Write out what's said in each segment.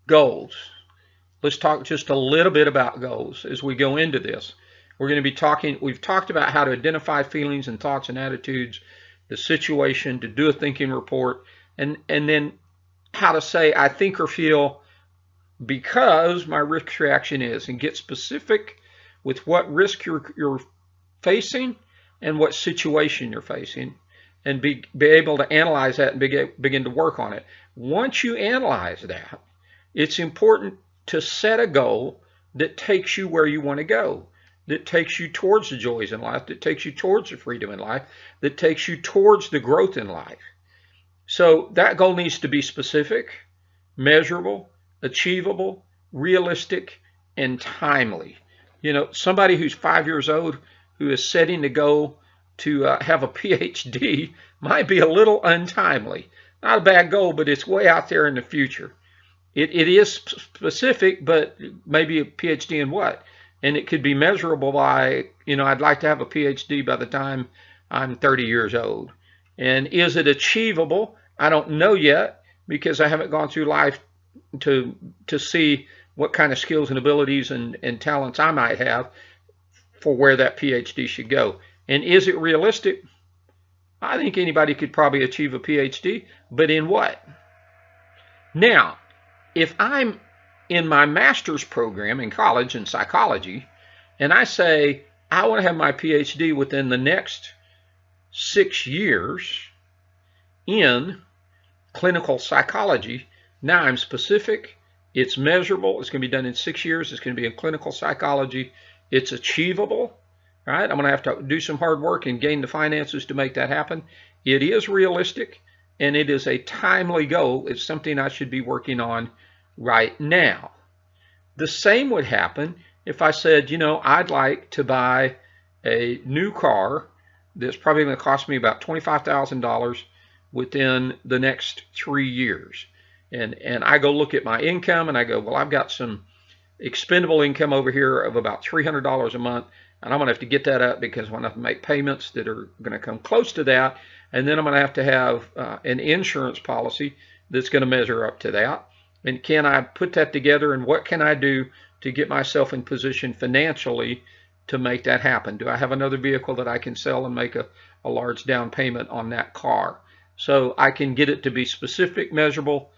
Goals. Let's talk just a little bit about goals as we go into this. We're going to be talking, we've talked about how to identify feelings and thoughts and attitudes, the situation, to do a thinking report, and then how to say I think or feel because my risk reaction is, and get specific with what risk you're facing and what situation you're facing, and be able to analyze that and begin to work on it. Once you analyze that, it's important to set a goal that takes you where you want to go, that takes you towards the joys in life, that takes you towards the freedom in life, that takes you towards the growth in life. So that goal needs to be specific, measurable, achievable, realistic, and timely. You know, somebody who's 5 years old who is setting the goal to have a PhD might be a little untimely. Not a bad goal, but it's way out there in the future. It is specific, but maybe a PhD in what? And it could be measurable by, you know, I'd like to have a PhD by the time I'm 30 years old. And is it achievable? I don't know yet, because I haven't gone through life to see what kind of skills and abilities and talents I might have for where that PhD should go. And is it realistic? I think anybody could probably achieve a PhD, but in what? Now, if I'm in my master's program in college in psychology, and I say I want to have my PhD within the next 6 years in clinical psychology, now I'm specific, it's measurable, it's going to be done in 6 years, it's going to be in clinical psychology, it's achievable, right? I'm going to have to do some hard work and gain the finances to make that happen. It is realistic, and it is a timely goal. It's something I should be working on right now. The same would happen if I said, you know, I'd like to buy a new car that's probably going to cost me about $25,000 within the next 3 years. And I go look at my income and I go, well, I've got some expendable income over here of about $300 a month, and I'm going to have to get that up because I'm going to have to make payments that are going to come close to that. And then I'm going to have an insurance policy that's going to measure up to that. And can I put that together, and what can I do to get myself in position financially to make that happen? Do I have another vehicle that I can sell and make a large down payment on that car? So I can get it to be specific, measurable.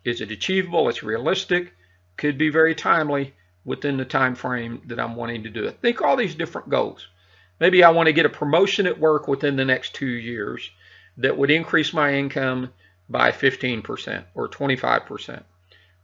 Is it achievable? It's realistic. Could be very timely within the time frame that I'm wanting to do it. Think all these different goals. Maybe I want to get a promotion at work within the next 2 years that would increase my income by 15% or 25%.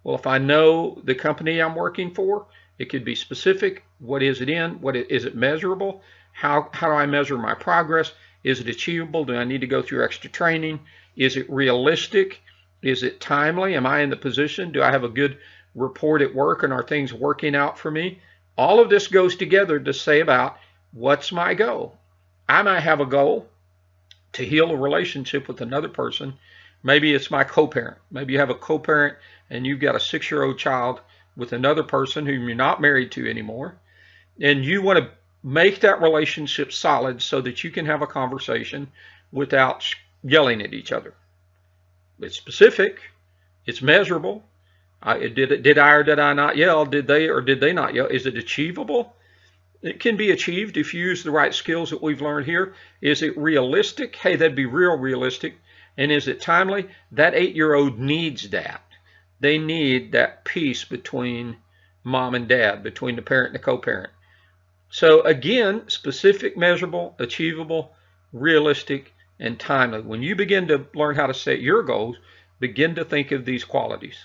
Well, if I know the company I'm working for, it could be specific. What is it in? Is it measurable? How do I measure my progress? Is it achievable? Do I need to go through extra training? Is it realistic? Is it timely? Am I in the position? Do I have a good report at work, and are things working out for me? All of this goes together to say about what's my goal. I might have a goal to heal a relationship with another person. Maybe it's my co-parent. Maybe you have a co-parent and you've got a 6-year-old child with another person whom you're not married to anymore, and you want to make that relationship solid so that you can have a conversation without yelling at each other. It's specific, it's measurable. Did I or did I not yell? Did they or did they not yell? Is it achievable? It can be achieved if you use the right skills that we've learned here. Is it realistic? Hey, that'd be real realistic. And is it timely? That 8-year-old needs that. They need that peace between mom and dad, between the parent and the co-parent. So again, specific, measurable, achievable, realistic, and timely. When you begin to learn how to set your goals, begin to think of these qualities.